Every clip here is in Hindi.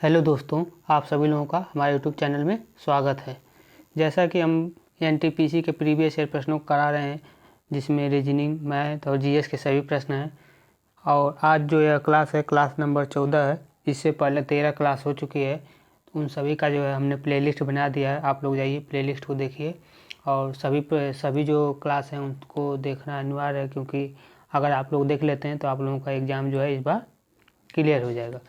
हेलो दोस्तों, आप सभी लोगों का हमारे यूट्यूब चैनल में स्वागत है। जैसा कि हम एनटीपीसी के प्रीवियस ईयर प्रश्नों को करा रहे हैं, जिसमें रीजनिंग, मैथ और जीएस के सभी प्रश्न हैं। और आज जो यह क्लास है, क्लास नंबर 14 है। इससे पहले 13 क्लास हो चुकी है। उन सभी का जो है हमने प्लेलिस्ट बना दिया है। आप लोग जाइए प्लेलिस्ट को देखिए और सभी जो क्लास हैं उनको देखना अनिवार्य है, क्योंकि अगर आप लोग देख लेते हैं तो आप लोगों का एग्ज़ाम जो है इस बार क्लियर हो जाएगा।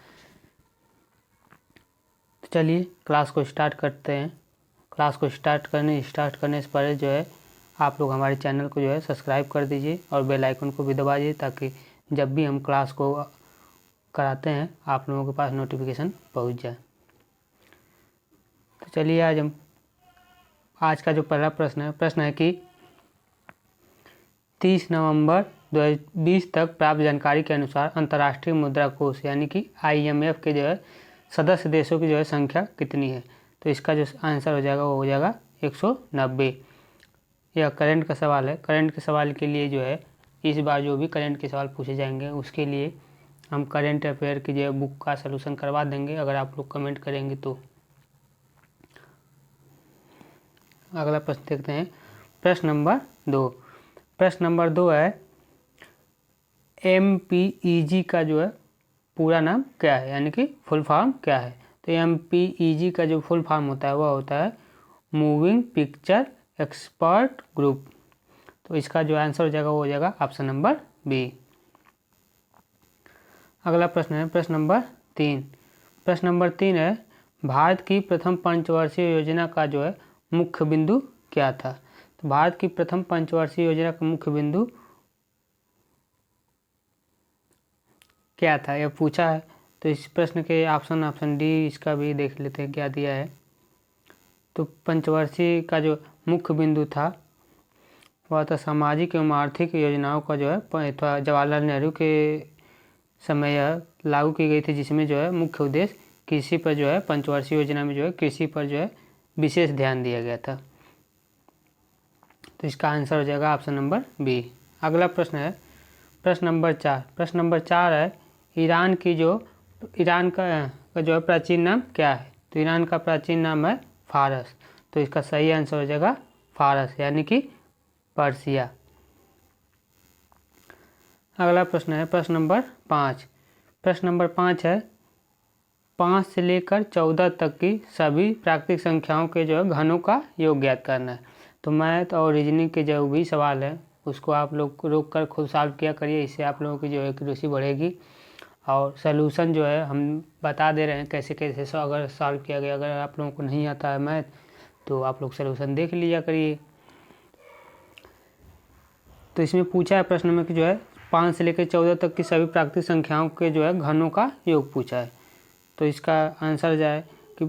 तो चलिए क्लास को स्टार्ट करते हैं। क्लास को स्टार्ट करने से पहले जो है आप लोग हमारे चैनल को जो है सब्सक्राइब कर दीजिए और बेल आइकन को भी दबा दीजिए, ताकि जब भी हम क्लास को कराते हैं आप लोगों के पास नोटिफिकेशन पहुंच जाए। तो चलिए आज का जो पहला प्रश्न है कि 30 नवंबर 2020 तक प्राप्त जानकारी के अनुसार अंतर्राष्ट्रीय मुद्रा कोष यानी कि IMF के जो है सदस्य देशों की जो है संख्या कितनी है। तो इसका जो आंसर हो जाएगा वो हो जाएगा 190। यह करंट का सवाल है। करंट के सवाल के लिए जो है इस बार जो भी करंट के सवाल पूछे जाएंगे उसके लिए हम करंट अफेयर की जो है बुक का सलूशन करवा देंगे, अगर आप लोग कमेंट करेंगे तो। अगला प्रश्न देखते हैं, प्रश्न नंबर 2। प्रश्न नंबर 2 है MPEG का जो है पूरा नाम क्या है, यानी कि फुल फॉर्म क्या है। तो MPEG का जो फुल फॉर्म होता है वह होता है मूविंग पिक्चर एक्सपर्ट ग्रुप। तो इसका जो आंसर हो जाएगा वो हो जाएगा ऑप्शन नंबर बी। अगला प्रश्न है प्रश्न नंबर 3। प्रश्न नंबर 3 है भारत की प्रथम पंचवर्षीय योजना का जो है मुख्य बिंदु क्या था। तो भारत की प्रथम पंचवर्षीय योजना का मुख्य बिंदु क्या था, यह पूछा है। तो इस प्रश्न के ऑप्शन डी इसका भी देख लेते हैं क्या दिया है। तो पंचवर्षीय का जो मुख्य बिंदु था वह था सामाजिक एवं आर्थिक योजनाओं का जो है जवाहरलाल नेहरू के समय यह लागू की गई थी, जिसमें जो है मुख्य उद्देश्य कृषि पर जो है पंचवर्षीय योजना में जो है कृषि पर जो है विशेष ध्यान दिया गया था। तो इसका आंसर हो जाएगा ऑप्शन नंबर बी। अगला प्रश्न है प्रश्न नंबर 4। प्रश्न नंबर 4 है ईरान का जो है प्राचीन नाम क्या है। तो ईरान का प्राचीन नाम है फारस। तो इसका सही आंसर हो जाएगा फारस, यानी कि पर्सिया। अगला प्रश्न है प्रश्न नंबर 5। प्रश्न नंबर 5 है 5 से लेकर 14 तक की सभी प्राकृतिक संख्याओं के जो है घनों का योग ज्ञात करना है। तो मैथ और रीजनिंग के जो भी सवाल है उसको आप लोग रोक कर खुद सॉल्व किया करिए, इससे आप लोगों की जो है एक्यूरेसी बढ़ेगी। और सलूशन जो है हम बता दे रहे हैं कैसे कैसे अगर सॉल्व किया गया। अगर आप लोगों को नहीं आता है मैथ तो आप लोग सलूशन देख लिया करिए। तो इसमें पूछा है प्रश्न में कि जो है 5 से लेकर 14 तक की सभी प्राकृतिक संख्याओं के जो है घनों का योग पूछा है। तो इसका आंसर जाए कि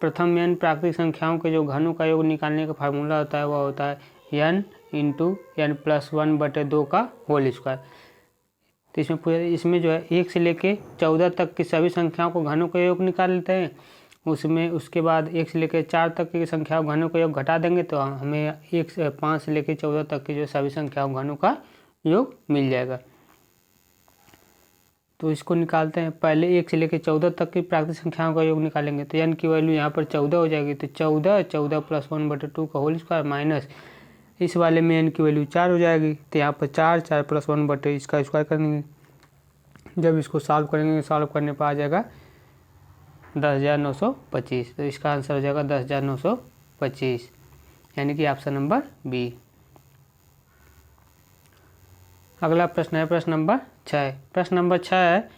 प्रथम n प्राकृतिक संख्याओं के जो घनों का योग निकालने का फार्मूला होता है वह होता है n × n+1/2 का होल स्क्वायर। तो इसमें जो है 1 से लेके 14 तक की सभी संख्याओं को घनों का योग निकाल लेते हैं। उसके बाद 1 से लेकर 4 तक की संख्याओं घनों का योग घटा देंगे तो हमें 5 से लेकर 14 तक की जो सभी संख्याओं घनों का योग मिल जाएगा। तो इसको निकालते हैं। पहले 1 से लेकर 14 तक की प्राकृतिक संख्याओं का योग निकालेंगे तो n की वैल्यू यहाँ पर 14 हो जाएगी। तो 14 + 1/2 का होल स्क्वायर माइनस इस वाले में n की वैल्यू 4 हो जाएगी। तो यहाँ पर 4 + 1/2 इसका स्क्वायर करेंगे। जब इसको सॉल्व करेंगे, सॉल्व करने पर आ जाएगा 10,925। तो इसका आंसर हो जाएगा 10,925, यानी कि ऑप्शन नंबर बी। अगला प्रश्न है प्रश्न नंबर 6। प्रश्न नंबर 6 है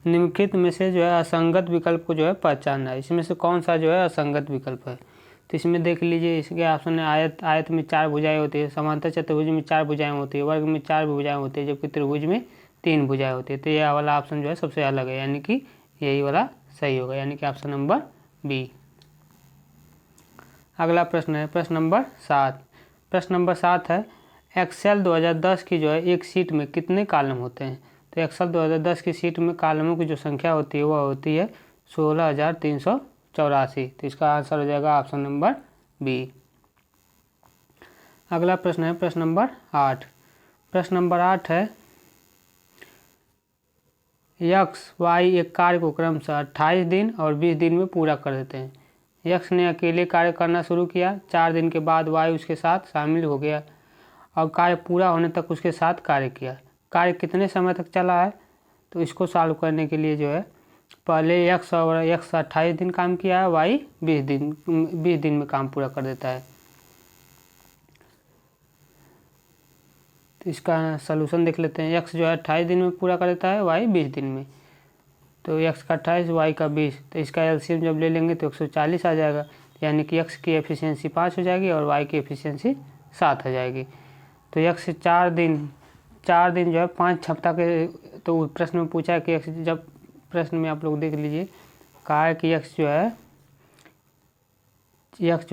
निम्नलिखित में से जो है असंगत विकल्प को जो है पहचानना है। इसमें से कौन सा जो है असंगत विकल्प है। तो इसमें देख लीजिए, इसके ऑप्शन है आयत में 4 भुजाएं होती है, समांतर चतुर्भुज में 4 भुजाएं होती है, वर्ग में 4 भुजाएं होती है, जबकि त्रिभुज में 3 भुजाएं होती है। तो यह वाला ऑप्शन जो है सबसे अलग है, यानी कि यही वाला सही होगा, यानी कि ऑप्शन नंबर बी। अगला प्रश्न है प्रश्न नंबर 7। प्रश्न नंबर 7 है एक्सेल 2010 की जो है एक सीट में कितने कॉलम होते हैं। तो एक्सेल 2010 की सीट में कॉलमों की जो संख्या होती है वह होती है 16,384। तो इसका आंसर हो जाएगा ऑप्शन नंबर बी। अगला प्रश्न है प्रश्न नंबर 8। प्रश्न नंबर 8 है यक्स वाई एक कार्य को क्रमशः 28 दिन और 20 दिन में पूरा कर देते हैं। यक्स ने अकेले कार्य करना शुरू किया, 4 दिन के बाद वाई उसके साथ शामिल हो गया और कार्य पूरा होने तक उसके साथ कार्य किया। कार्य कितने समय तक चला है, तो इसको सॉल्व करने के लिए जो है पहले यक्स 28 दिन काम किया है, वाई 20 दिन में काम पूरा कर देता है। तो इसका सलूशन देख लेते हैं। यक्स जो है 28 दिन में पूरा कर देता है, वाई 20 दिन में। तो यक्स का 28, वाई का 20, तो इसका एलसीएम जब ले लेंगे तो 140 आ जाएगा, यानी कि यक्स की एफिशिएंसी 5 हो जाएगी और वाई की एफिशिएंसी 7 हो जाएगी। तो यक्स 4 दिन जो है 5 सप्ताह के, तो प्रश्न में पूछा है कि यक्स, जब प्रश्न में आप लोग देख लीजिए कहा है कि यक्स जो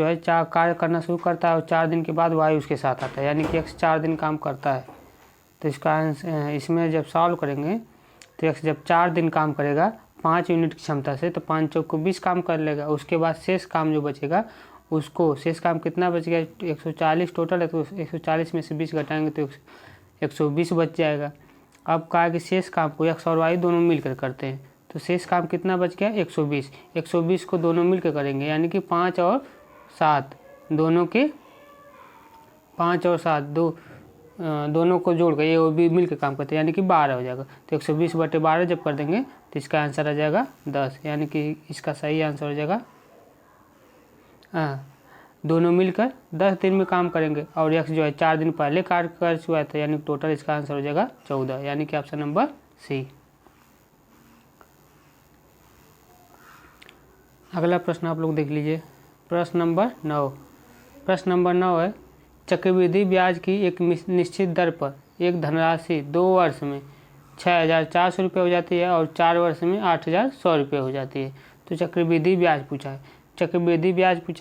है चार कार्य करना शुरू करता है और 4 दिन के बाद वाई उसके साथ आता है, यानी कि यक्स 4 दिन काम करता है। तो इसका इसमें जब सॉल्व करेंगे तो यक्स जब 4 दिन काम करेगा 5 यूनिट की क्षमता से, तो 5 चौक को 20 काम कर लेगा। उसके बाद शेष काम जो बचेगा उसको, शेष काम कितना बच गया, 140 टोटल है, तो 140 में से 20 घटाएंगे तो 120 बच जाएगा। अब कहा कि शेष काम को यक्स और वाई दोनों मिलकर करते हैं, तो शेष काम कितना बच गया, 120 को दोनों मिलकर करेंगे, यानी कि 5 और 7 दोनों के 5 और 7 दोनों को जोड़ कर ये वो भी मिलकर काम करते हैं, यानी कि 12 हो जाएगा। तो 120/12 जब कर देंगे तो इसका आंसर आ जाएगा 10, यानी कि इसका सही आंसर हो जाएगा दोनों मिलकर 10 दिन में काम करेंगे और यक्स जो है 4 दिन पहले कार्य कर चुका था, यानी टोटल इसका आंसर हो जाएगा 14, यानी कि ऑप्शन नंबर सी। अगला प्रश्न आप लोग देख लीजिए, प्रश्न नंबर 9 है, चक्रवृद्धि ब्याज की एक निश्चित दर पर एक धनराशि 2 वर्ष में 6,400 रुपये हो जाती है और 4 वर्ष में 8,100 रुपये हो जाती है। तो चक्रवृद्धि ब्याज पूछा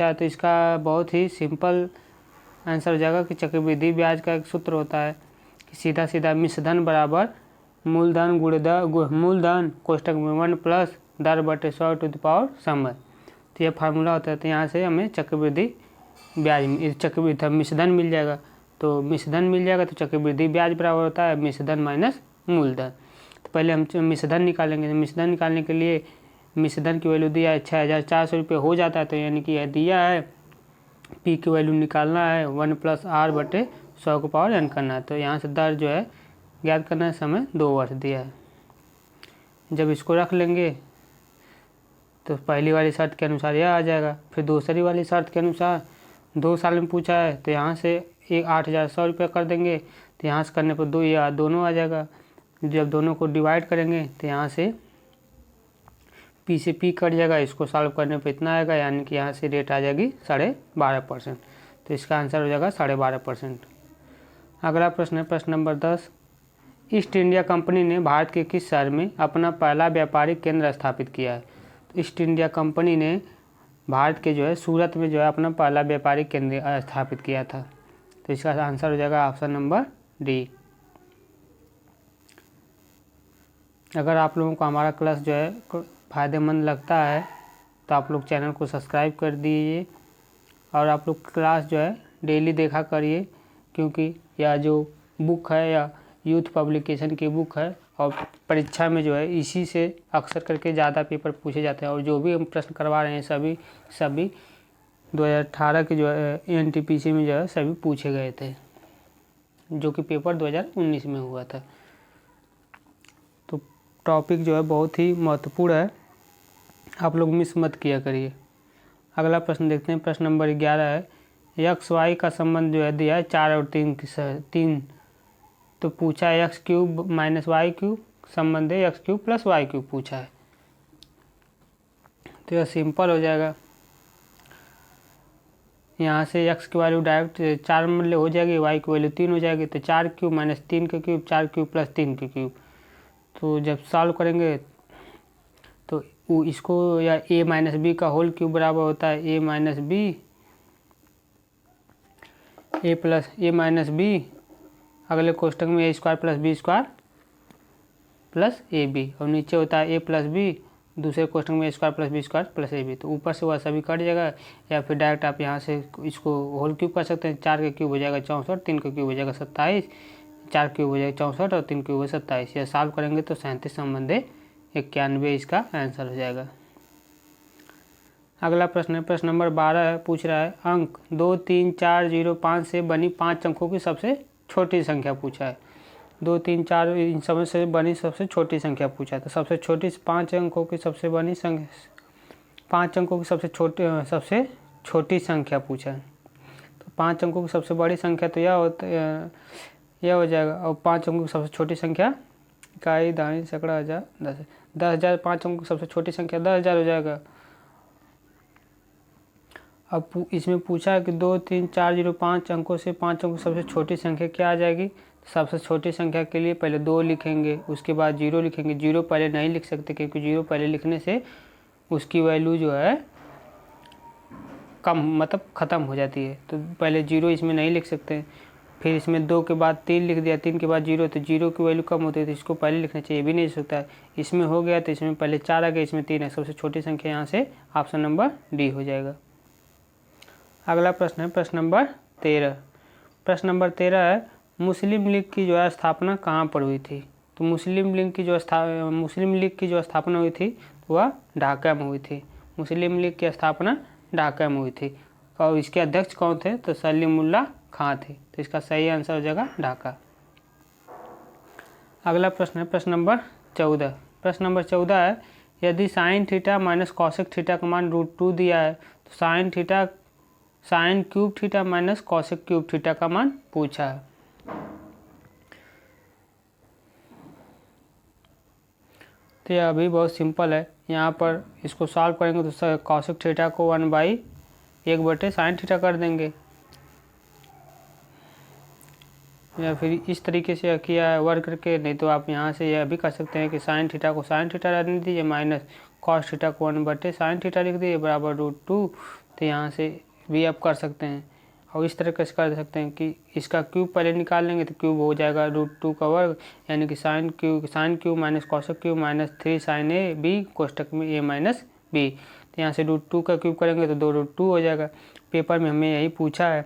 है, तो इसका बहुत ही सिंपल आंसर हो जाएगा कि चक्रवृद्धि ब्याज का एक सूत्र होता है कि सीधा मिश्रधन बराबर मूलधन कोष्टक में 1 प्लस दर बटे 100 टू द पावर समय। तो यह फार्मूला होता है। तो यहाँ से हमें चक्रवृद्धि मिश्रधन मिल जाएगा, तो मिश्रधन मिल जाएगा तो चक्रवृद्धि ब्याज बराबर होता है मिश्रधन माइनस मूलधन। तो पहले हम मिश्रधन निकालेंगे। मिश्रधन निकालने के लिए मिश्रधन की वैल्यू दिया है 6,400 रुपये हो जाता है, तो यानी कि यह दिया है पी की वैल्यू निकालना है 1 प्लस आर बटे 100 को पावर एन करना है। तो यहाँ से दर जो है ज्ञात करना है, समय 2 वर्ष दिया है। जब इसको रख लेंगे तो पहली वाली शर्त के अनुसार यह आ जाएगा, फिर दूसरी वाली शर्त के अनुसार 2 साल में पूछा है तो यहाँ से 8,100 रुपये कर देंगे, तो यहाँ से करने पर दोनों आ जाएगा। जब दोनों को डिवाइड करेंगे तो यहाँ से पी से पी कट जाएगा, इसको सॉल्व करने पर इतना आएगा, यानी कि यहाँ से रेट आ जाएगी 12.5%। तो इसका आंसर हो जाएगा 12.5%। अगला प्रश्न है प्रश्न नंबर 10, ईस्ट इंडिया कंपनी ने भारत के किस शहर में अपना पहला व्यापारिक केंद्र स्थापित किया है। तो ईस्ट इंडिया कंपनी ने भारत के जो है सूरत में जो है अपना पहला व्यापारिक केंद्र स्थापित किया था। तो इसका आंसर हो जाएगा ऑप्शन नंबर डी। अगर आप लोगों को हमारा क्लास जो है फ़ायदेमंद लगता है तो आप लोग चैनल को सब्सक्राइब कर दीजिए और आप लोग क्लास जो है डेली देखा करिए, क्योंकि यह जो बुक है या यूथ पब्लिकेशन की बुक है और परीक्षा में जो है इसी से अक्सर करके ज़्यादा पेपर पूछे जाते हैं और जो भी हम प्रश्न करवा रहे हैं सभी 2018 के जो है एनटीपीसी में जो है सभी पूछे गए थे, जो कि पेपर 2019 में हुआ था। तो टॉपिक जो है बहुत ही महत्वपूर्ण है, आप लोग मिस मत किया करिए। अगला प्रश्न देखते हैं, प्रश्न नंबर 11 है, एक्स वाई का संबंध जो है दिया है 4 और 3, तो पूछा है x cube minus y cube संबंध है x cube plus y cube पूछा है। तो यह सिंपल हो जाएगा, यहाँ से एक्स की वैल्यू डायरेक्ट 4 मूल्य हो जाएगी, वाई की वैल्यू 3 हो जाएगी, तो 4 क्यूब माइनस 3 का क्यूब, 4 क्यूब प्लस 3 का क्यूब। तो जब सॉल्व करेंगे तो इसको या ए माइनस बी का होल क्यूब बराबर होता है a minus b a plus a minus b, अगले कोष्टक में a square plus b square plus a b, और नीचे होता है ए प्लस बी, दूसरे क्वेश्चन में a square plus b square plus a b. तो ऊपर से वह सभी कट जाएगा, या फिर डायरेक्ट आप यहाँ से इसको होल क्यूब कर सकते हैं। 4 का क्यूब हो जाएगा 64, 3 का क्यूब हो जाएगा 27, 4 क्यूब हो जाएगा 64 और 3 क्यूब हो 27। यह सॉल्व करेंगे तो 37 संबंध 91 इसका आंसर हो जाएगा। अगला प्रश्न है, प्रश्न नंबर 12 है, पूछ रहा है अंक 2, 3, 4, 0, 5 से बनी 5 अंकों की सबसे छोटी संख्या पूछा है। 2, 3, 4 इन सब से बनी सबसे छोटी संख्या पूछा है। तो सबसे छोटी 5 अंकों की सबसे बनी 5 अंकों की सबसे छोटी संख्या पूछा है। तो 5 अंकों की सबसे बड़ी संख्या तो यह हो जाएगा, और 5 अंकों की सबसे छोटी संख्या इकाई, दाई, सैकड़ा, हज़ार, 10,000। 5 अंकों की सबसे छोटी संख्या 10,000 हो जाएगा। अब इसमें पूछा है कि 2, 3, 4, 0, 5 अंकों से 5 अंकों की सबसे छोटी संख्या क्या आ जाएगी। सबसे छोटी संख्या के लिए पहले 2 लिखेंगे, उसके बाद 0 लिखेंगे। 0 पहले नहीं लिख सकते क्योंकि 0 पहले लिखने से उसकी वैल्यू जो है कम मतलब ख़त्म हो जाती है। तो पहले 0 इसमें नहीं लिख सकते। फिर इसमें 2 के बाद 3 लिख दिया, 3 के बाद 0, तो 0 की वैल्यू कम होती है तो इसको पहले लिखना चाहिए, भी नहीं सकता है। इसमें हो गया तो इसमें पहले 4 आ गया, इसमें 3 है। सबसे छोटी संख्या यहाँ से ऑप्शन नंबर डी हो जाएगा। अगला प्रश्न है प्रश्न नंबर 13। प्रश्न नंबर 13 है, मुस्लिम लीग की जो है स्थापना कहाँ पर हुई थी। तो मुस्लिम लीग की जो स्थापना हुई थी वह ढाका में हुई थी। मुस्लिम लीग की स्थापना ढाका में हुई थी, और इसके अध्यक्ष कौन थे, तो सलीमुल्लाह खां थे। तो इसका सही आंसर हो जाएगा ढाका। अगला प्रश्न है प्रश्न नंबर 14। प्रश्न नंबर 14 है, यदि sine theta minus cosec theta का मान √2 दिया है तो sine cube theta minus cosec cube theta का मान पूछा है। तो यह अभी बहुत सिंपल है। यहाँ पर इसको सॉल्व करेंगे तो कॉसेक थीटा को 1/1/साइन थीटा कर देंगे, या फिर इस तरीके से किया है वर्क करके। नहीं तो आप यहाँ से यह भी कर सकते हैं कि साइन थीटा को साइन थीटा रहने दीजिए, माइनस कॉस थीटा को 1/साइन थीटा लिख दीजिए बराबर √2। तो यहाँ से भी आप कर सकते हैं, और इस तरह से कर सकते हैं कि इसका क्यूब पहले निकाल लेंगे तो क्यूब हो जाएगा √2 का वर्ग, यानी कि sine cube minus cosec cube minus 3 sine a b कोष्टक में a माइनस बी। तो यहाँ से √2 का क्यूब करेंगे तो 2√2 हो जाएगा। पेपर में हमें यही पूछा है,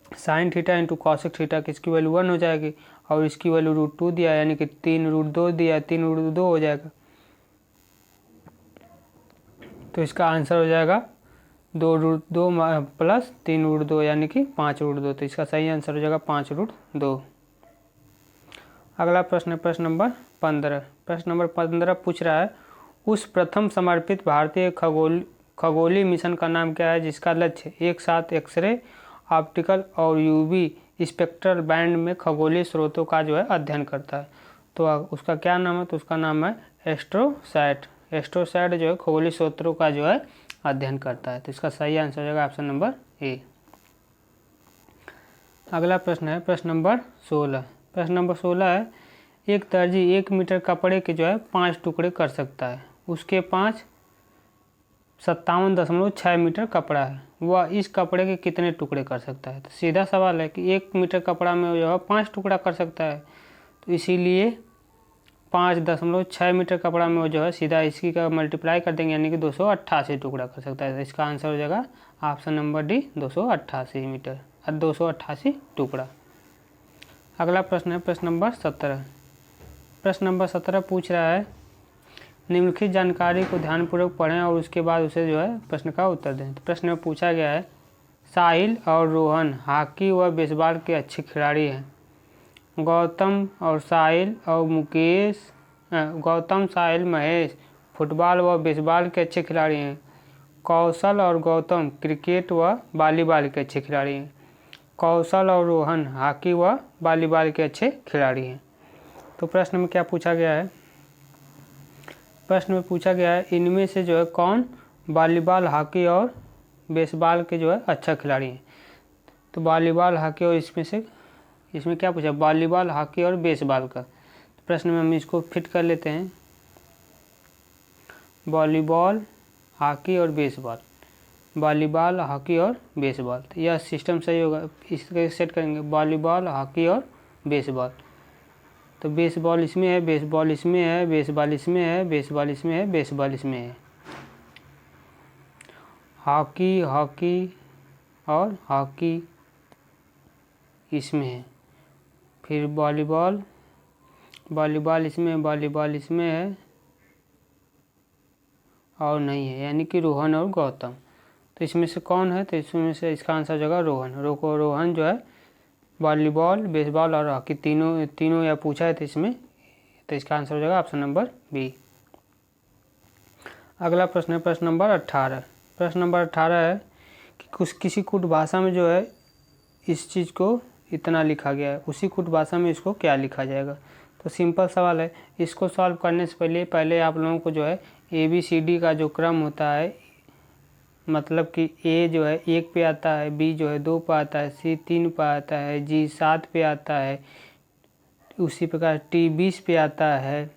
sine theta into cosec theta की इसकी वैल्यू 1 हो जाएगी, और इसकी वैल्यू √2 दिया यानी कि 3√2 दिया, 3√2 हो जाएगा। तो इसका आंसर हो जाएगा 2√2 प्लस 3√2 यानी कि 5√2। तो इसका सही आंसर हो जाएगा 5√2। अगला प्रश्न है प्रश्न नंबर 15। प्रश्न नंबर 15 पूछ रहा है, उस प्रथम समर्पित भारतीय खगोलीय मिशन का नाम क्या है जिसका लक्ष्य एक साथ एक्सरे, ऑप्टिकल और यूवी स्पेक्ट्रल बैंड में खगोलीय स्रोतों का जो है अध्ययन करता है। तो उसका क्या नाम है, तो उसका नाम है एस्ट्रोसैट। एस्ट्रोसैट जो है खगोलीय स्रोतों का जो है अध्ययन करता है। तो इसका सही आंसर हो जाएगा ऑप्शन नंबर ए। अगला प्रश्न है प्रश्न नंबर 16। प्रश्न नंबर 16 है, एक दर्जी 1 मीटर कपड़े के जो है 5 टुकड़े कर सकता है। उसके 57.6 मीटर कपड़ा है, वह इस कपड़े के कितने टुकड़े कर सकता है। तो सीधा सवाल है कि 1 मीटर कपड़ा में जो है 5 टुकड़ा कर सकता है, तो इसीलिए 5.6 मीटर कपड़ा में वो जो है सीधा इसकी का मल्टीप्लाई कर देंगे, यानी कि 288 टुकड़ा कर सकता है। तो इसका आंसर हो जाएगा ऑप्शन नंबर डी 288 मीटर और 288 टुकड़ा। अगला प्रश्न है प्रश्न नंबर 17। प्रश्न नंबर 17 पूछ रहा है, निम्नलिखित जानकारी को ध्यानपूर्वक पढ़ें और उसके बाद उसे जो है प्रश्न का उत्तर दें। तो प्रश्न में पूछा गया है, साहिल और रोहन हॉकी व बेसबॉल के अच्छे खिलाड़ी हैं। गौतम, साहिल, महेश फुटबॉल व बेसबॉल के अच्छे खिलाड़ी हैं। कौशल और गौतम क्रिकेट व वॉलीबॉल के अच्छे खिलाड़ी हैं। कौशल और रोहन हॉकी व वॉलीबॉल के अच्छे खिलाड़ी हैं। तो प्रश्न में क्या पूछा गया है, प्रश्न में पूछा गया है इनमें से जो है कौन वॉलीबॉल, हॉकी और बेसबॉल के जो है अच्छा खिलाड़ी हैं। तो वॉलीबॉल, हॉकी और इसमें क्या पूछा, वॉलीबॉल, हॉकी और बेसबॉल का। तो प्रश्न में हम इसको फिट कर लेते हैं, वॉलीबॉल, हॉकी और बेसबॉल, वॉलीबॉल, हॉकी और बेसबॉल। तो यह सिस्टम सही होगा, इसके सेट करेंगे वॉलीबॉल, हॉकी और बेसबॉल। तो बेसबॉल इसमें है, बेसबॉल इसमें है, बेसबॉल इसमें है, बेसबॉल इसमें है, बेसबॉल इसमें है। हॉकी और हॉकी इसमें है। फिर वॉलीबॉल इसमें, वॉलीबॉल इसमें है, और नहीं है, यानी कि रोहन और गौतम। तो इसमें से कौन है? तो इसमें से इसका आंसर हो जाएगा रोहन। रोहन जो है वॉलीबॉल, बेसबॉल और हॉकी तीनों या पूछा है, तो इसमें तो इसका आंसर हो जाएगा ऑप्शन नंबर बी। अगला प्रश्न है प्रश्न नंबर 18। प्रश्न नंबर 18 है कि किसी कूट भाषा में जो है इस चीज़ को इतना लिखा गया है, उसी कूट भाषा में इसको क्या लिखा जाएगा? तो सिंपल सवाल है। इसको सॉल्व करने से पहले आप लोगों को जो है ABCD का जो क्रम होता है, मतलब कि A जो है 1 पे आता है, B जो है 2 पे आता है, C 3 पे आता है, G 7 पे आता है, उसी प्रकार T 20 पे आता है,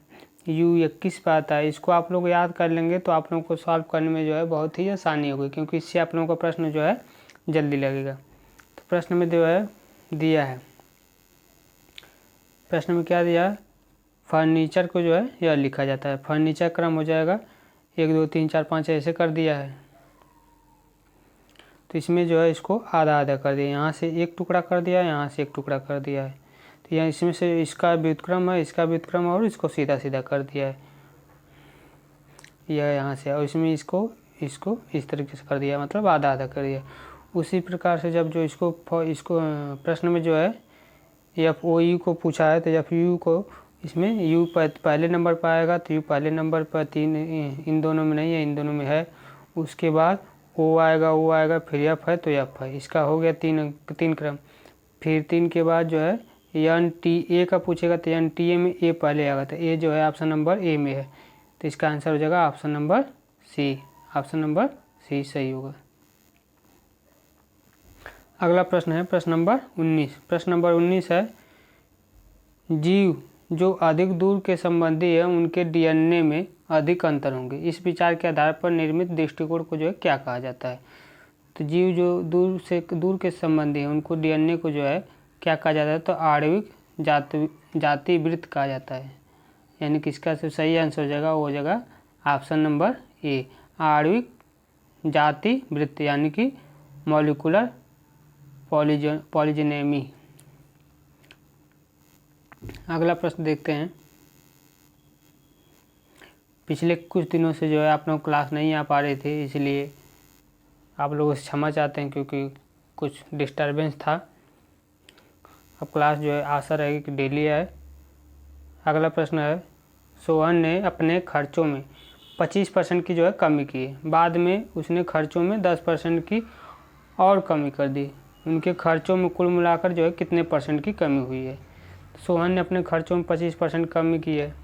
U 21 पे आता है। इसको आप लोग याद कर लेंगे तो आप लोगों को सॉल्व करने में जो है बहुत ही आसानी होगी, क्योंकि इससे आप लोगों का प्रश्न जो है जल्दी लगेगा। तो प्रश्न में जो है दिया है, प्रश्न में क्या दिया है? फर्नीचर को जो है यह लिखा जाता है। फर्नीचर क्रम हो जाएगा 1 2 3 4 5 ऐसे कर दिया है। तो इसमें जो है इसको आधा आधा कर दिया, यहाँ से एक टुकड़ा कर दिया, यहाँ से एक टुकड़ा कर दिया है। तो यहाँ इसमें से इसका व्युत्क्रम है, इसका व्युत्क्रम और इसको सीधा सीधा कर दिया है, यह यहाँ से, और इसमें इसको इस तरीके से कर दिया, मतलब आधा आधा कर दिया। उसी प्रकार से जब जो इसको प्रश्न में जो है FOU को पूछा है, तो FU को इसमें U पहले नंबर पर आएगा, तो U पहले नंबर पर, 3 इन दोनों में नहीं है, इन दोनों में है। उसके बाद O आएगा, फिर F है तो F है। इसका हो गया 3 क्रम। फिर 3 के बाद जो है NTA का पूछेगा, तो NTA में A पहले आएगा, तो A जो है ऑप्शन नंबर A में है। तो इसका आंसर हो जाएगा option number C। Option number C सही होगा। अगला प्रश्न है प्रश्न नंबर 19। प्रश्न नंबर 19 है जीव जो अधिक दूर के संबंधी है उनके DNA में अधिक अंतर होंगे, इस विचार के आधार पर निर्मित दृष्टिकोण को जो है क्या कहा जाता है? तो जीव जो दूर के संबंधी है उनको DNA को जो है क्या कहा जाता है? तो आणविक जाति वृत्त कहा जाता है। यानी कि इसका सही आंसर हो जाएगा, वो हो जाएगा ऑप्शन नंबर A, आणविक जाति वृत्त, यानी कि मॉलिक्यूलर पॉलीजेनेमी। अगला प्रश्न देखते हैं। पिछले कुछ दिनों से जो है आप लोग क्लास नहीं आ पा रहे थे, इसलिए आप लोगों से क्षमा चाहते हैं, क्योंकि कुछ डिस्टरबेंस था। अब क्लास जो है आशा रहेगी कि डेली आए। अगला प्रश्न है सोहन ने अपने खर्चों में 25% की जो है कमी की है, बाद में उसने खर्चों में 10% की और कमी कर दी। उनके खर्चों में कुल मिलाकर जो है कितने % की कमी हुई है? सोहन ने अपने खर्चों में 25% कमी की है,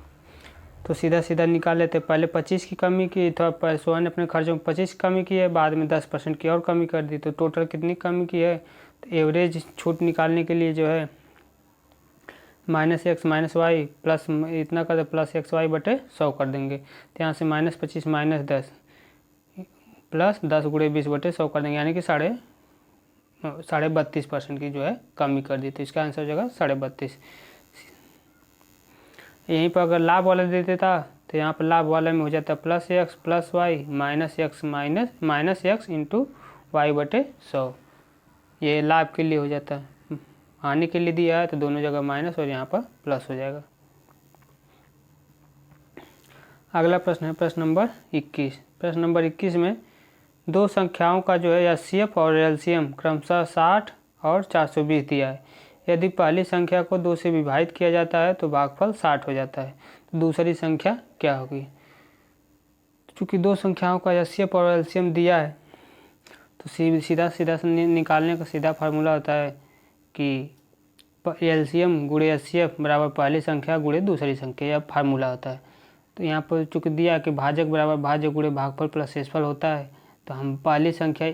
तो सीधा सीधा निकाल लेते। पहले 25 की कमी की, तो सोहन ने अपने खर्चों में 25 की कमी की है, बाद में 10% की और कमी कर दी, तो टोटल कितनी कमी की है? तो एवरेज छूट निकालने के लिए जो है -x - y प्लस इतना कर दे, +xy बटे 100 कर देंगे। तो यहाँ से -25 - 10 प्लस 10 × 20 बटे 100 कर देंगे, यानी कि 32.5% की जो है कमी कर दी। तो इसका आंसर हो जाएगा 32.5। यहीं पर अगर लाभ वाला दे देता तो यहाँ पर लाभ वाला में हो जाता +x + y -x into y बटे 100। ये लाभ के लिए हो जाता है, हानि के लिए दिया है तो दोनों जगह माइनस और यहाँ पर प्लस हो जाएगा। अगला प्रश्न है प्रश्न नंबर 21। प्रश्न नंबर 21 में दो संख्याओं का जो है HCF और LCM क्रमशः 60 और 420 दिया है। यदि पहली संख्या को 2 से विभाजित किया जाता है तो भागफल 60 हो जाता है, तो दूसरी संख्या क्या होगी? चूँकि दो संख्याओं का HCF और LCM दिया है तो सीधा निकालने का सीधा फार्मूला होता है कि LCM गुणे HCF बराबर पहली संख्या गुणे दूसरी संख्या, यह फार्मूला होता है। तो यहाँ पर चूँकि दिया कि भाजक बराबर भाज्य गुणे भागफल प्लस शेषफल होता है, तो हम पहली संख्या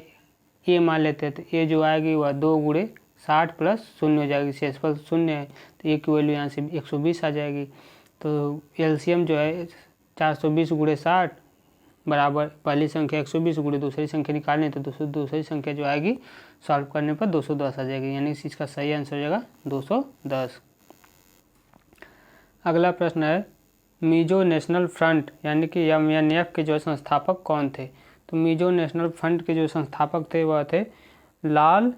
A मान लेते हैं, तो A जो आएगी वह 2 × 60 + 0 हो जाएगी, शेषफल 0 है तो A की वैल्यू यहाँ से 120 आ जाएगी। तो LCM जो है 420 × 60 बराबर पहली संख्या 120 × दूसरी संख्या निकालने, तो दूसरी संख्या जो आएगी सॉल्व करने पर 210 आ जाएगी, यानी इसका सही आंसर हो जाएगा 210। अगला प्रश्न है मिजो नेशनल फ्रंट यानी कि MNF के जो संस्थापक कौन थे? तो मिजो नेशनल फ्रंट के जो संस्थापक थे वह थे लाल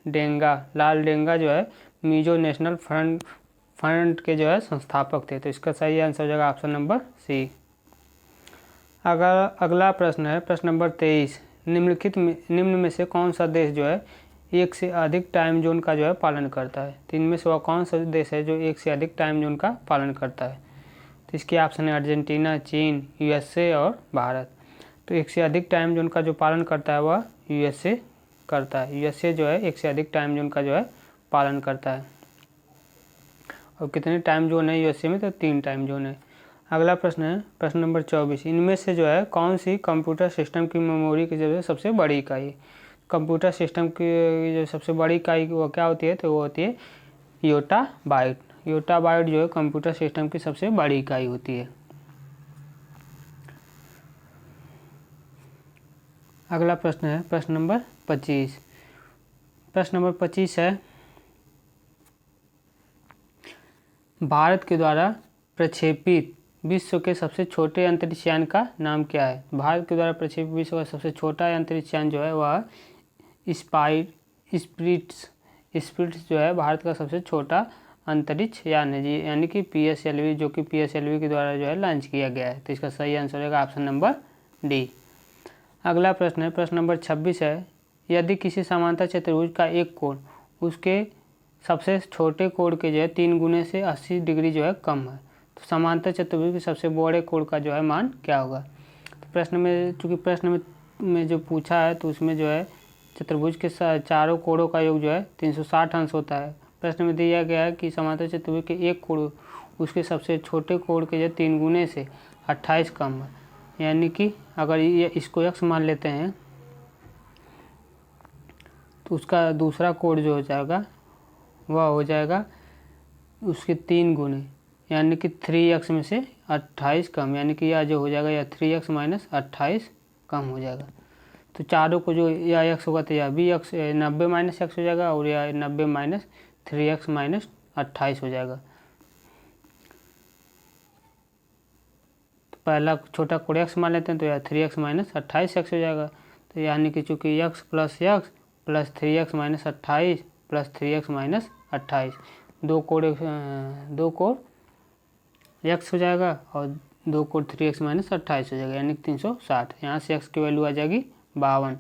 डेंगा जो है मिजो नेशनल फ्रंट के जो है संस्थापक थे। तो इसका सही आंसर हो जाएगा ऑप्शन नंबर C। अगला प्रश्न है प्रश्न नंबर 23। निम्न में से कौन सा देश जो है एक से अधिक टाइम जोन का जो है पालन करता है? तो इनमें से वह कौन सा देश है जो एक से अधिक टाइम जोन का पालन करता है? तो इसके ऑप्शन है अर्जेंटीना, चीन, यूएसए और भारत। तो एक से अधिक टाइम जोन का जो पालन करता है वह यूएसए करता है। यूएसए जो है एक से अधिक टाइम जोन का जो है पालन करता है। और कितने टाइम जोन है यूएसए में? तो 3 टाइम जोन है। अगला प्रश्न है प्रश्न नंबर 24। इनमें से जो है कौन सी कंप्यूटर सिस्टम की मेमोरी की जो है सबसे बड़ी इकाई? कंप्यूटर सिस्टम की जो सबसे बड़ी इकाई वो क्या होती है? तो वो होती है योटा बाइट। योटा बाइट जो है कंप्यूटर सिस्टम की सबसे बड़ी इकाई होती है। अगला प्रश्न है प्रश्न नंबर 25। प्रश्न नंबर 25 है भारत के द्वारा प्रक्षेपित विश्व के सबसे छोटे अंतरिक्ष यान का नाम क्या है? भारत के द्वारा प्रक्षेपित विश्व का सबसे छोटा अंतरिक्ष यान जो है वह स्पिरिट्स जो है भारत का सबसे छोटा अंतरिक्ष यान है जी, यानी कि PSLV, जो कि PSLV के द्वारा जो है लॉन्च किया गया है। तो इसका सही आंसर होगा ऑप्शन नंबर डी। अगला प्रश्न है प्रश्न नंबर 26 है यदि किसी समांतर चतुर्भुज का एक कोण उसके सबसे छोटे कोण के जो है 3 गुने से 80 डिग्री जो है कम है, तो समांतर चतुर्भुज के सबसे बड़े कोण का जो है मान क्या होगा? तो प्रश्न में चूँकि प्रश्न में जो पूछा है तो उसमें जो है चतुर्भुज के चारों कोणों का योग जो है 360 अंश होता है। प्रश्न में दिया गया है कि समांतर चतुर्भुज के एक कोण उसके सबसे छोटे कोण के जो 3 गुने से 28 कम है, यानी कि अगर ये इसको x मान लेते हैं तो उसका दूसरा कोण जो हो जाएगा वह हो जाएगा उसके 3 गुने, यानी कि 3x में से 28 कम, यानी कि यह जो हो जाएगा या 3x माइनस 28 कम हो जाएगा। तो चारों को जो यह x होगा तो यह भी x 90 माइनस x हो जाएगा और यह 90 माइनस 3x माइनस 28 हो जाएगा। तो पहला छोटा कोण x मान लेते हैं तो यह 3x माइनस 28x हो जाएगा। तो यानी कि चूँकि x plus 3x minus 28 plus 3x minus 28 दो कोण x हो जाएगा और 2 कोण 3x माइनस 28 हो जाएगा, यानी 360। यहाँ से x की वैल्यू आ जाएगी 52।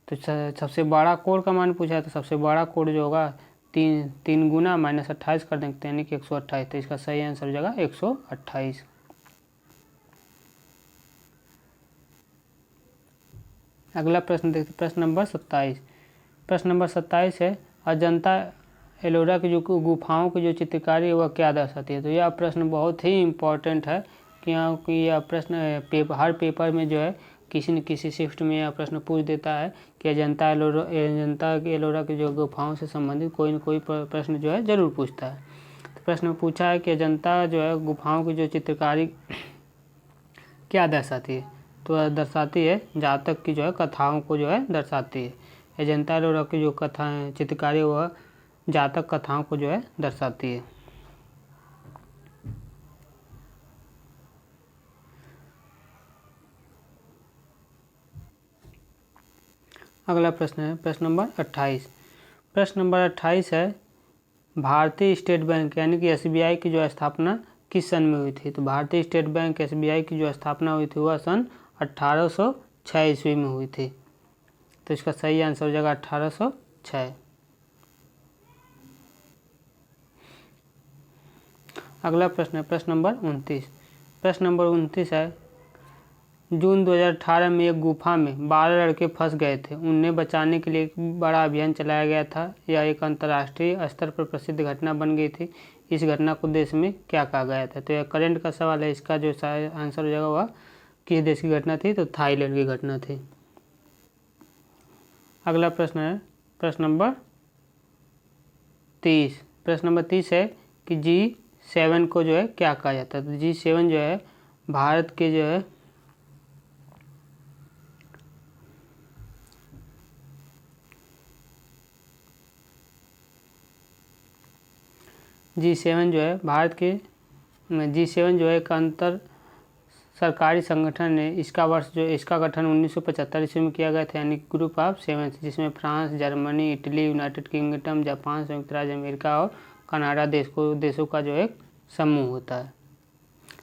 तो सबसे बड़ा कोण का मान पूछा है तो सबसे बड़ा कोण जो होगा 3 गुना माइनस 28 कर देंगे, यानी कि 128। तो इसका सही आंसर हो जाएगा 128। अगला प्रश्न देखते प्रश्न नंबर 27। प्रश्न नंबर 27 है अजंता एलोरा की जो गुफाओं की जो चित्रकारी है वह क्या दर्शाती है? तो यह प्रश्न बहुत ही इम्पोर्टेंट है क्योंकि यह प्रश्न हर पेपर में जो है किसी न किसी शिफ्ट में यह प्रश्न पूछ देता है कि अजंता एलोरा की जो गुफाओं से संबंधित कोई न कोई प्रश्न जो है ज़रूर पूछता है। तो प्रश्न में पूछा है कि अजंता जो है गुफाओं की जो चित्रकारी क्या दर्शाती है? तो दर्शाती है जातक की जो है कथाओं को जो है दर्शाती है। अजंता एलोरा की जो कथाएँ चित्रकारी वह जातक कथाओं को जो है दर्शाती है। अगला प्रश्न है प्रश्न नंबर 28। प्रश्न नंबर 28 है भारतीय स्टेट बैंक यानी कि SBI की जो स्थापना किस सन में हुई थी? तो भारतीय स्टेट बैंक SBI की जो स्थापना हुई थी वह सन 1806 ईस्वी में हुई थी। तो इसका सही आंसर हो जाएगा 1806। अगला प्रश्न है प्रश्न नंबर 29। प्रश्न नंबर 29 है जून 2018 में एक गुफा में 12 लड़के फंस गए थे, उन्हें बचाने के लिए एक बड़ा अभियान चलाया गया था। यह एक अंतर्राष्ट्रीय स्तर पर प्रसिद्ध घटना बन गई थी। इस घटना को देश में क्या कहा गया था? तो यह करंट का सवाल है। इसका जो आंसर हो जाएगा वह किस देश की घटना थी? तो थाईलैंड की घटना थी। अगला प्रश्न है प्रश्न नंबर 30। प्रश्न नंबर 30 है कि G7 को जो है क्या कहा जाता है? तो G7 जो है भारत के जो है G7 जो है भारत के G7 जो है एक अंतर सरकारी संगठन है। इसका गठन 1975 ईस्वी में किया गया था, यानी ग्रुप ऑफ 7, जिसमें France, Germany, Italy, United kingdom, Japan, संयुक्त राज्य अमेरिका और कनाडा देशों का जो एक समूह होता है।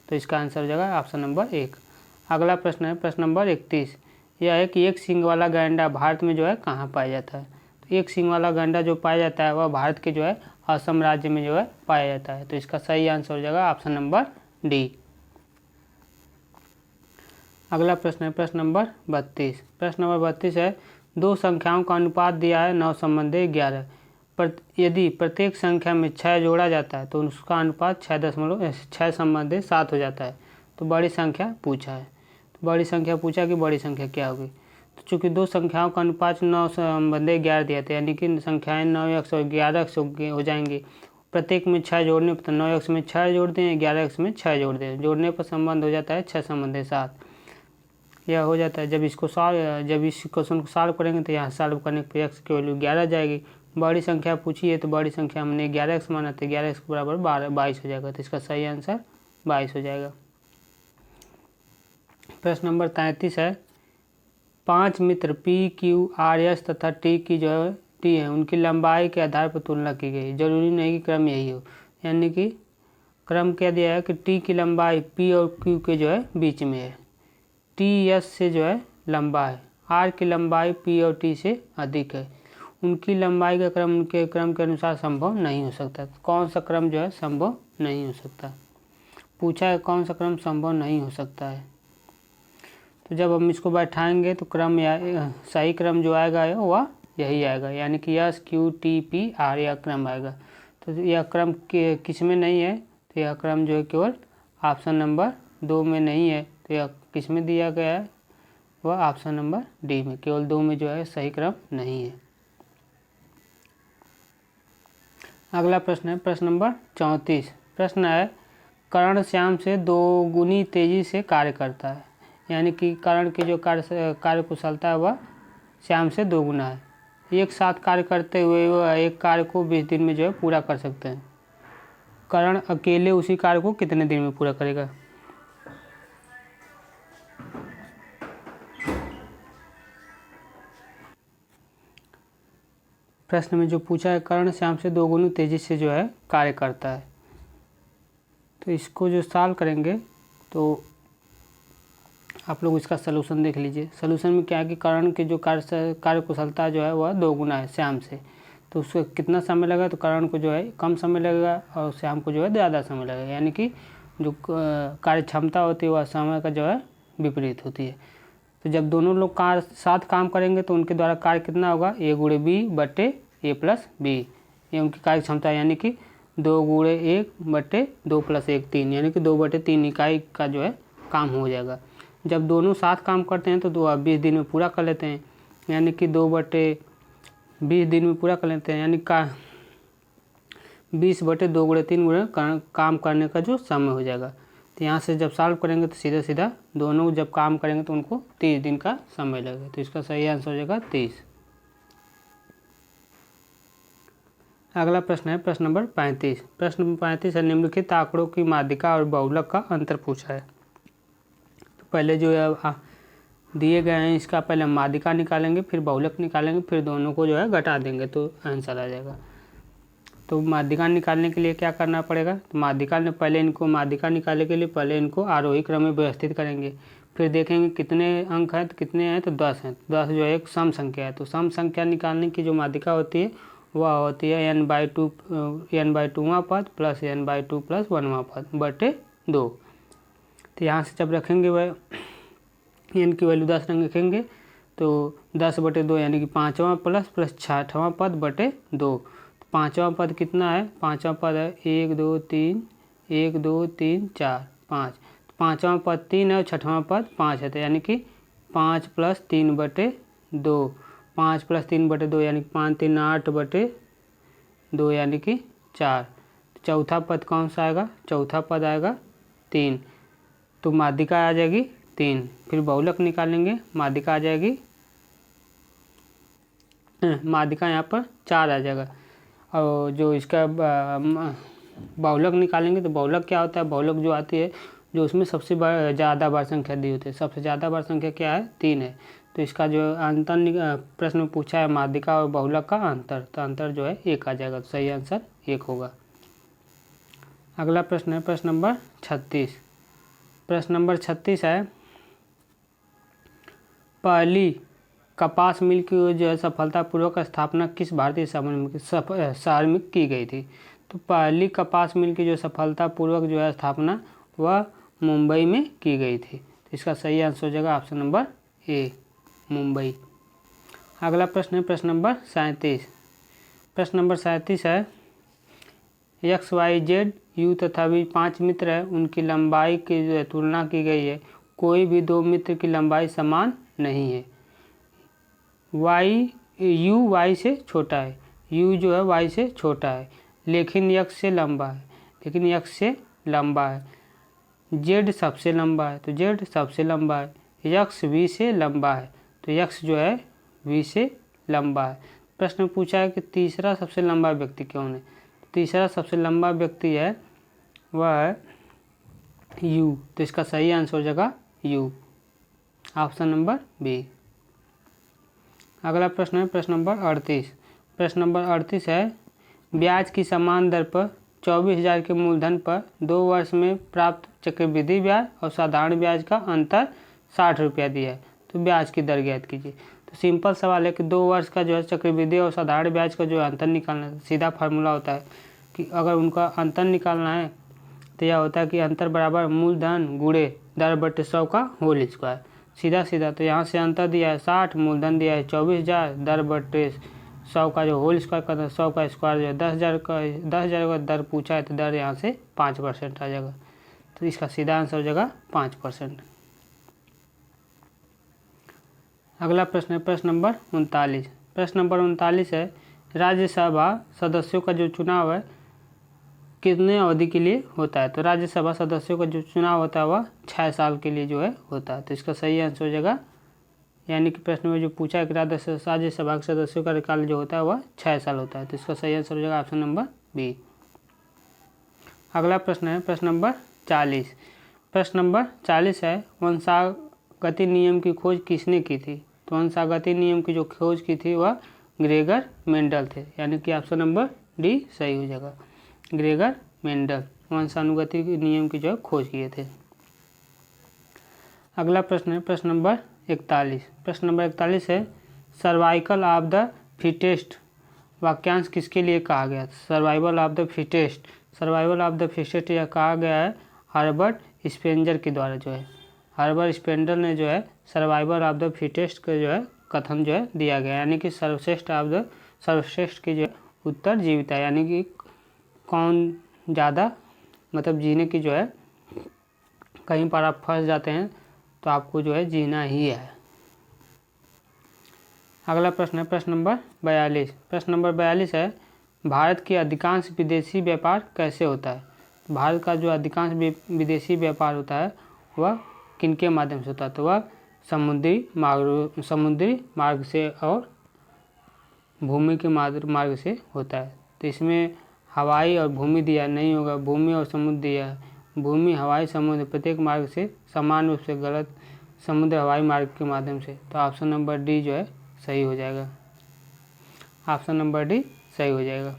तो इसका आंसर हो जाएगा ऑप्शन नंबर 1। अगला प्रश्न है प्रश्न नंबर 31। यह है कि एक सींग वाला गैंडा भारत में जो है कहाँ पाया जाता है। तो एक सींग वाला गैंडा जो पाया जाता है वह भारत के जो है असम राज्य में जो है पाया जाता है। तो इसका सही आंसर हो जाएगा ऑप्शन नंबर डी। अगला प्रश्न है प्रश्न नंबर 32। प्रश्न नंबर 32 है दो संख्याओं का अनुपात दिया है 9 संबंधी 11 पर यदि प्रत्येक संख्या में 6 जोड़ा जाता है तो उसका अनुपात 6 संबंधी 7 हो जाता है। तो बड़ी संख्या पूछा है। तो बड़ी संख्या पूछा कि बड़ी संख्या क्या होगी। तो चूँकि दो संख्याओं का अनुपात 9 संबंधी 11 दिया था यानी कि संख्याएँ 9x और 11x हो जाएंगी। प्रत्येक में 6 जोड़ने पर 9x में 6 जोड़ दें 11x में 6 जोड़ दें, जोड़ने पर संबंध हो जाता है 6 संबंधी 7। यह हो जाता है जब इस क्वेश्चन को सॉल्व करेंगे तो यहाँ सॉल्व करने पर x की वैल्यू 11 जाएगी। बड़ी संख्या पूछी है तो बड़ी संख्या हमने 11x माना तो 11x के बराबर 22 हो जाएगा। तो इसका सही आंसर 22 हो जाएगा। प्रश्न नंबर 33 है 5 मित्र P, Q, R, S तथा T की जो है T है उनकी लंबाई के आधार पर तुलना की गई। जरूरी नहीं कि क्रम यही हो, यानी कि क्रम क्या दिया है कि T की लंबाई P और Q के जो है बीच में है, T S से जो है लंबा है, R की लंबाई P और T से अधिक है। उनकी लंबाई का क्रम उनके क्रम के अनुसार संभव नहीं हो सकता। कौन सा क्रम जो है संभव नहीं हो सकता, पूछा है कौन सा क्रम संभव नहीं हो सकता है। तो जब हम इसको बैठाएंगे तो क्रम या सही क्रम जो आएगा वह यही आएगा, यानी कि S, Q, T, P, R यह क्रम आएगा। तो यह क्रम किस में नहीं है, तो यह क्रम जो है केवल ऑप्शन नंबर 2 में नहीं है। तो यह किस में दिया गया है, वह ऑप्शन नंबर डी में, केवल 2 में जो है सही क्रम नहीं है। अगला प्रश्न है प्रश्न नंबर 34। प्रश्न है कर्ण श्याम से 2 गुनी तेजी से कार्य करता है, यानी कि कर्ण की जो कार्य कुशलता है वह श्याम से 2 गुना है। एक साथ कार्य करते हुए वह एक कार्य को 20 दिन में जो है पूरा कर सकते हैं। कर्ण अकेले उसी कार्य को कितने दिन में पूरा करेगा। प्रश्न में जो पूछा है कर्ण श्याम से 2 गुना तेजी से जो है कार्य करता है। तो इसको जो सॉल्व करेंगे तो आप लोग इसका सलूशन देख लीजिए। सलूशन में क्या है कि कर्ण की जो कार्य कुशलता जो है वह 2 गुना है श्याम से, तो उसको कितना समय लगेगा, तो कर्ण को जो है कम समय लगेगा और श्याम को जो है ज़्यादा समय लगेगा, यानी कि जो कार्य क्षमता होती है वह समय का जो है विपरीत होती है। तो जब दोनों लोग साथ काम करेंगे तो उनके द्वारा कार्य कितना होगा, A गुणे B बटे A प्लस B, ये उनकी कार्य क्षमता, यानी कि 2 गुणे 1 बटे 2 प्लस 1 3, यानी कि 2 बटे 3 इकाई का जो है काम हो जाएगा। जब दोनों साथ काम करते हैं तो 20 दिन में पूरा कर लेते हैं, यानी कि 2 बटे 20 दिन में पूरा कर लेते हैं, यानी 20 बटे 2 गुणे 3 गुणे काम करने का जो समय हो जाएगा। तो यहाँ से जब सॉल्व करेंगे तो सीधा सीधा दोनों जब काम करेंगे तो उनको 30 दिन का समय लगेगा। तो इसका सही आंसर हो जाएगा 30। अगला प्रश्न है प्रश्न नंबर 35। प्रश्न नंबर 35 है निम्नलिखित आंकड़ों की माध्यिका और बहुलक का अंतर पूछा है। तो पहले जो है दिए गए हैं इसका पहले माध्यिका निकालेंगे, फिर बहुलक निकालेंगे, फिर दोनों को जो है घटा देंगे तो आंसर आ जाएगा। तो माध्यिका निकालने के लिए क्या करना पड़ेगा, तो माध्यिका निकालने के लिए पहले इनको आरोही क्रम में व्यवस्थित करेंगे, फिर देखेंगे कितने अंक हैं, तो कितने हैं, तो 10 हैं। 10 जो है एक सम संख्या है, तो सम संख्या निकालने की जो माध्यिका होती है वह होती है n/2वां पद प्लस n/2 प्लस 1वां पद बटे 2। तो यहाँ से जब रखेंगे वह n की वैल्यू 10 रखेंगे तो 10 बटे 2 यानी कि 5वां प्लस 6वां पद बटे 2। 5वां पद कितना है, 5वां पद है 1 2 3 1 2 3 4 5, तो 5वां पद 3 है और 6वां पद 5 है, तो यानी कि 5 प्लस 3 बटे 2, 5 प्लस 3 बटे 2 यानी कि 5 3 8 बटे 2 यानी कि 4। चौथा पद कौन सा आएगा, चौथा पद आएगा 3, तो माध्यिका आ जाएगी 3। फिर बहुलक निकालेंगे, माध्यिका आ जाएगी, माध्यिका यहाँ पर 4 आ जाएगा। और जो इसका बहुलक निकालेंगे तो बहुलक क्या होता है, बहुलक जो आती है जो उसमें सबसे ज़्यादा बार संख्या दी होती है, सबसे ज़्यादा बार संख्या क्या है 3 है। तो इसका जो अंतर प्रश्न में पूछा है माध्यिका और बहुलक का अंतर, तो अंतर जो है 1 आ जाएगा, तो सही आंसर 1 होगा। अगला प्रश्न है प्रश्न नंबर 36। प्रश्न नंबर 36 है पहली कपास मिल की जो है सफलतापूर्वक स्थापना किस भारतीय शहर में की गई थी? तो पहली कपास मिल की जो सफलतापूर्वक जो है स्थापना वह मुंबई में की गई थी। तो इसका सही आंसर हो जाएगा ऑप्शन नंबर ए, मुंबई। अगला प्रश्न है प्रश्न नंबर 37। प्रश्न नंबर 37 है एक्स वाई जेड यू तथा भी 5 मित्र है, उनकी लंबाई की जो है तुलना की गई है। कोई भी 2 मित्र की लंबाई समान नहीं है। यू वाई से छोटा है, यू जो है वाई से छोटा है लेकिन एक्स से लंबा है, जेड सबसे लंबा है तो जेड सबसे लंबा है, एक्स वी से लंबा है तो एक्स जो है वी से लंबा है। प्रश्न पूछा है कि तीसरा सबसे लंबा व्यक्ति कौन है? तीसरा सबसे लंबा व्यक्ति है वह है यू। तो इसका सही आंसर हो जाएगा यू, ऑप्शन नंबर बी। अगला प्रश्न है प्रश्न नंबर 38। प्रश्न नंबर 38 है ब्याज की समान दर पर 24,000 के मूलधन पर 2 वर्ष में प्राप्त चक्रवृद्धि ब्याज और साधारण ब्याज का अंतर 60 रुपया दिया है, तो ब्याज की दर ज्ञात कीजिए। तो सिंपल सवाल है कि 2 वर्ष का जो है चक्रवृद्धि और साधारण ब्याज का जो है अंतर निकालना है। सीधा फार्मूला होता है कि अगर उनका अंतर निकालना है तो यह होता है कि अंतर बराबर मूलधन गुणे दर बटे 100 का होल स्क्वायर। सीधा तो यहाँ से अंतर दिया है 60, मूलधन दिया है 24,000, दर बटे 100 का जो होल स्क्वायर करता है 100 का स्क्वायर जो है 10,000 का दर पूछा है तो दर यहाँ से 5% आ जाएगा। तो इसका सीधा आंसर हो जाएगा 5%। अगला प्रश्न है प्रश्न नंबर 39। प्रश्न नंबर 39 है राज्यसभा सदस्यों का जो चुनाव है कितने अवधि के लिए होता है? तो राज्यसभा सदस्यों का जो चुनाव होता है वह 6 साल के लिए जो है होता है। तो इसका सही आंसर हो जाएगा, यानी कि प्रश्न में जो पूछा है कि राज्यसभा के सदस्यों का कार्यकाल जो होता है वह 6 साल होता है। तो इसका सही आंसर हो जाएगा ऑप्शन नंबर बी। अगला प्रश्न है प्रश्न नंबर 40। प्रश्न नंबर 40 है वंशागति नियम की खोज किसने की थी? तो वंशागति नियम की जो खोज की थी वह ग्रेगर मेंडल थे, यानी कि ऑप्शन नंबर डी सही हो जाएगा। ग्रेगर मेंडल वंशानुगति नियम की जो है खोज किए थे। अगला प्रश्न है प्रश्न नंबर 41। प्रश्न नंबर 41 है सर्वाइकल ऑफ द फिटेस्ट वाक्यांश किसके लिए कहा गया? सर्वाइवल ऑफ द फिटेस्ट यह कहा गया है हर्बर्ट स्पेंजर के द्वारा जो है। हर्बर्ट स्पेंजर ने जो है सर्वाइवल ऑफ द फिटेस्ट का जो है कथन जो है दिया गया, यानी कि सर्वश्रेष्ठ की जो है उत्तर जीवित है, यानी कि कौन ज़्यादा मतलब जीने की जो है कहीं पर आप फंस जाते हैं तो आपको जो है जीना ही है। अगला प्रश्न है प्रश्न नंबर 42। प्रश्न नंबर 42 है भारत की अधिकांश विदेशी व्यापार कैसे होता है? भारत का जो अधिकांश विदेशी व्यापार होता है वह किनके माध्यम से होता है? तो वह समुद्री मार्ग से और भूमि के मार्ग से होता है। तो इसमें हवाई और भूमि दिया नहीं होगा, भूमि और समुद्र दिया है। भूमि हवाई समुद्र प्रत्येक मार्ग से समान रूप से गलत, समुद्र हवाई मार्ग के माध्यम से। तो ऑप्शन नंबर डी जो है सही हो जाएगा, ऑप्शन नंबर डी सही हो जाएगा।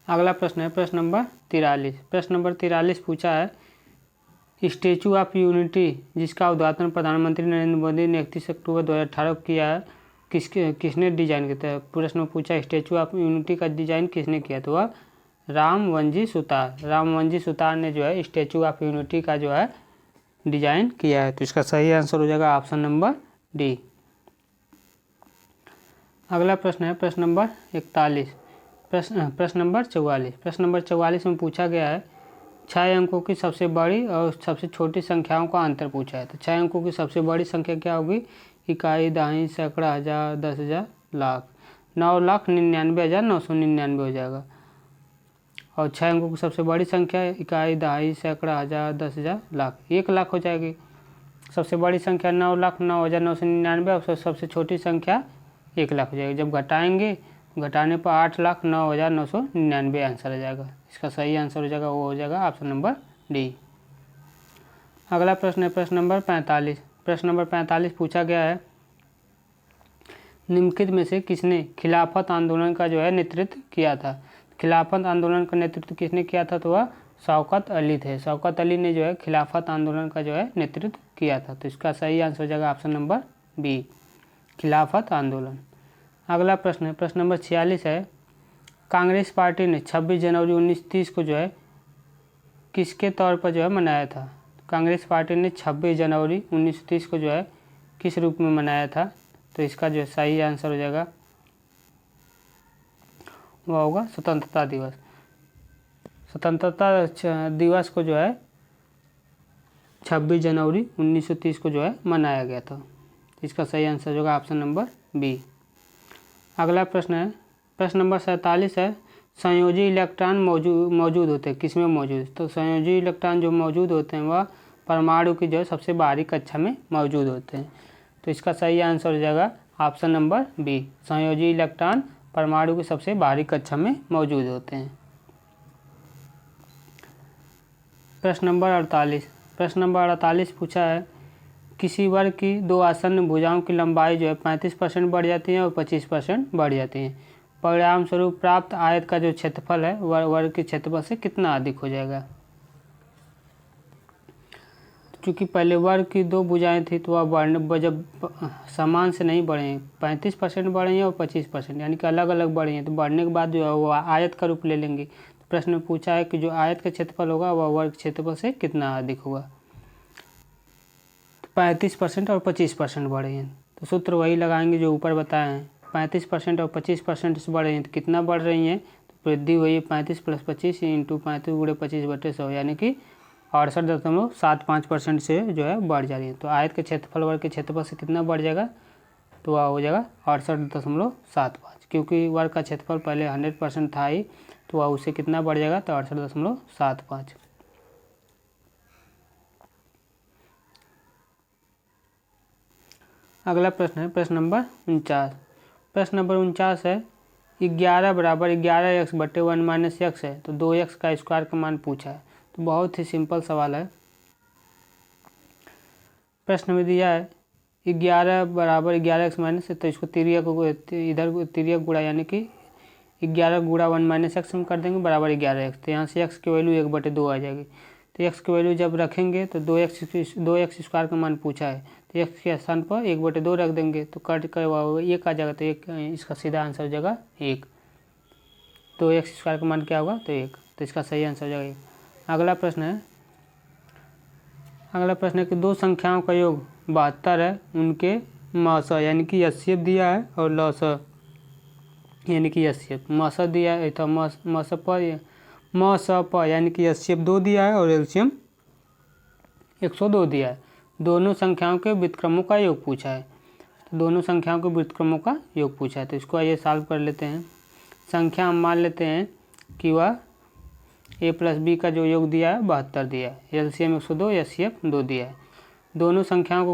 अगला प्रश्न है प्रश्न नंबर 43। प्रश्न नंबर 43 पूछा है स्टैचू ऑफ यूनिटी जिसका उद्घाटन प्रधानमंत्री नरेंद्र मोदी ने 31 अक्टूबर 2018 को किया है किसने डिजाइन किया है? प्रश्न में पूछा स्टैचू ऑफ यूनिटी का डिजाइन किसने किया? तो वह रामवंजी सुतार ने जो है स्टैचू ऑफ यूनिटी का जो है डिजाइन किया है। तो इसका सही आंसर हो जाएगा ऑप्शन नंबर डी। अगला प्रश्न है प्रश्न नंबर 41। प्रश्न नंबर 44। प्रश्न नंबर 44 में पूछा गया है 6 अंकों की सबसे बड़ी और सबसे छोटी संख्याओं का अंतर पूछा है। तो 6 अंकों की सबसे बड़ी संख्या क्या होगी? इकाई, दहाई, सैकड़ा, हज़ार, 10,000, लाख। 9,99,999 हो जाएगा। और 6 अंकों की सबसे बड़ी संख्या इकाई, दहाई, सैकड़ा, हज़ार, 10,000, लाख। 1 लाख हो जाएगी। सबसे बड़ी संख्या 9,09,999 और सबसे छोटी संख्या 1 लाख हो जाएगी। जब घटाएंगे घटाने पर 8,09,999 आंसर आ जाएगा। इसका सही आंसर हो जाएगा वो हो जाएगा ऑप्शन नंबर डी। अगला प्रश्न है प्रश्न नंबर 45। प्रश्न नंबर 45 पूछा गया है निम्नलिखित में से किसने खिलाफत आंदोलन का जो है नेतृत्व किया था? खिलाफत आंदोलन का नेतृत्व किसने किया था? तो वह शौकत अली थे। शौकत अली ने जो है खिलाफत आंदोलन का जो है नेतृत्व किया था। तो इसका सही आंसर हो जाएगा ऑप्शन नंबर बी, खिलाफत आंदोलन। अगला प्रश्न है, प्रश्न नंबर 46 है, कांग्रेस पार्टी ने 26 जनवरी 1930 को जो है किसके तौर पर जो है मनाया था? कांग्रेस पार्टी ने 26 जनवरी 1930 को जो है किस रूप में मनाया था? तो इसका जो सही आंसर हो जाएगा वह होगा स्वतंत्रता दिवस। स्वतंत्रता दिवस को जो है 26 जनवरी 1930 को जो है मनाया गया था। इसका सही आंसर होगा ऑप्शन नंबर बी। अगला प्रश्न है, प्रश्न नंबर 47 है, संयोजी इलेक्ट्रॉन मौजूद होते हैं किसमें मौजूद? तो संयोजी इलेक्ट्रॉन जो मौजूद होते हैं वह परमाणु की जो है सबसे बाहरी कक्षा में मौजूद होते हैं। तो इसका सही आंसर हो जाएगा ऑप्शन नंबर बी, संयोजी इलेक्ट्रॉन परमाणु की सबसे बाहरी कक्षा में मौजूद होते हैं। प्रश्न नंबर 48, प्रश्न नंबर 48 पूछा है, किसी वर्ग की दो आसन्न भुजाओं की लंबाई जो है 35% बढ़ जाती है और 25% बढ़ जाती है। परिणाम स्वरूप प्राप्त आयत का जो क्षेत्रफल है वह वर्ग के क्षेत्रफल से कितना अधिक हो जाएगा? क्योंकि पहले वर्ग की दो भुजाएं थी तो वह जब समान से नहीं बढ़े हैं, 35% बढ़े हैं और 25%, यानी कि अलग अलग बढ़े हैं, तो बढ़ने के बाद जो है वो आयत का रूप ले लेंगे। तो प्रश्न में पूछा है कि जो आयत का क्षेत्रफल होगा वह वर्ग क्षेत्रफल से कितना अधिक होगा? तो 35% और 25% बढ़े हैं, तो सूत्र वही लगाएंगे जो ऊपर बताए हैं। 35% और 25% से बढ़े हैं तो कितना बढ़ रही हैं? तो वृद्धि हुई है 35 + 25 × 35 × 25/100, यानी कि 68.75% से जो है बढ़ जा रही है। तो आयत के क्षेत्रफल वर्ग के क्षेत्रफल से कितना बढ़ जाएगा? तो वह हो जाएगा 68.75, क्योंकि वर्ग का क्षेत्रफल पहले 100% था ही, तो वह उससे कितना बढ़ जाएगा? तो 68.75। अगला प्रश्न है, प्रश्न नंबर 49। प्रश्न नंबर 49 है, 11 = 11x / 1 - x है, तो 2x का स्क्वायर का मान पूछा है। तो बहुत ही सिंपल सवाल है। प्रश्न में दिया है 11 = 11x - है, तो इसको इधर तिर्यक गुणा, यानी कि 11 × 1 - x हम कर देंगे बराबर 11x। तो यहाँ से x की वैल्यू 1/2 आ जाएगी। तो x की वैल्यू जब रखेंगे तो 2x स्क्वायर का मान पूछा है, तो x के स्थान पर 1/2 रख देंगे तो कट कर 1 आ जाएगा। तो एक इसका सीधा आंसर हो जाएगा 1। 2x स्क्वायर का मान क्या होगा? तो 1। तो इसका सही आंसर हो जाएगा 1। अगला प्रश्न है, कि दो संख्याओं का योग 72 है, उनके मस यानी कि एचसीएफ दिया है और लस यानी कि एचसीएफ। मस दिया है तो मस पर यानी कि एचसीएफ 2 दिया है और एलसीएम 102 दिया है। दोनों संख्याओं के व्युत्क्रमों का योग पूछा है। तो दोनों संख्याओं के व्युत्क्रमों का योग पूछा है, तो इसको आइए सॉल्व कर लेते हैं। संख्या हम मान लेते हैं कि वह a + b का जो योग दिया है 72 दिया है, एलसीएम 102, एचसीएफ 2 दिया है। दो संख्याओं को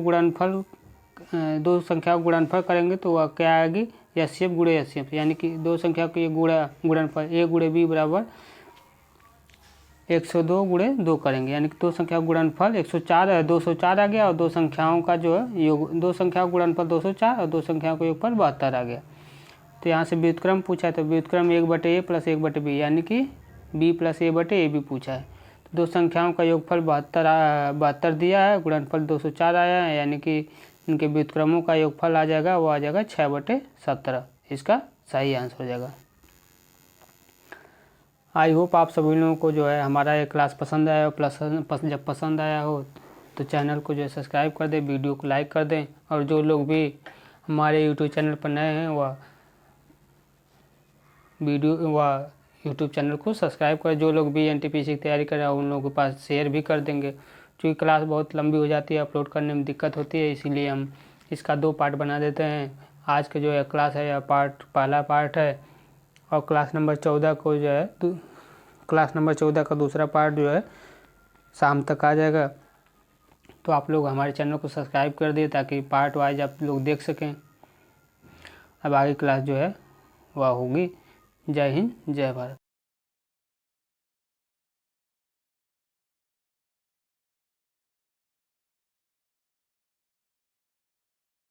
गुणनफल करेंगे तो वह क्या आएगी? एचसीएफ × एचसीएफ, यानी कि दो संख्याओं के गुणनफल a × b = 102 × 2 करेंगे, यानी कि दो संख्याओं का गुणनफल 204 आ गया, और दो संख्याओं का जो है योग, दो संख्याओं का गुणनफल 204 और दो संख्याओं का योगफल 72 आ गया। तो यहाँ से व्युत्क्रम पूछा है, तो व्युत्क्रम 1/a + 1/b, यानी कि b + a/ab पूछा है। तो दो संख्याओं का योगफल 72 दिया है, गुणनफल 204 आया है, यानी कि इनके व्युत्क्रमों का योगफल आ जाएगा, वो आ जाएगा 6/17। इसका सही आंसर हो जाएगा। आई होप आप सभी लोगों को जो है हमारा ये क्लास पसंद आया हो। जब पसंद आया हो तो चैनल को जो है सब्सक्राइब कर दें, वीडियो को लाइक कर दें, और जो लोग भी हमारे यूट्यूब चैनल पर नए हैं वह यूट्यूब चैनल को सब्सक्राइब करें। जो लोग भी एनटीपीसी की तैयारी कर रहे हैं उन लोगों के पास शेयर भी कर देंगे, क्योंकि क्लास बहुत लंबी हो जाती है, अपलोड करने में दिक्कत होती है, इसीलिए हम इसका 2 पार्ट बना देते हैं। आज के जो है क्लास है, यह पहला पार्ट है, और क्लास नंबर 14 को जो है क्लास नंबर 14 का दूसरा पार्ट जो है शाम तक आ जाएगा। तो आप लोग हमारे चैनल को सब्सक्राइब कर दिए ताकि पार्ट वाइज आप लोग देख सकें। अब आगे क्लास जो है वह होगी। जय हिंद, जय भारत।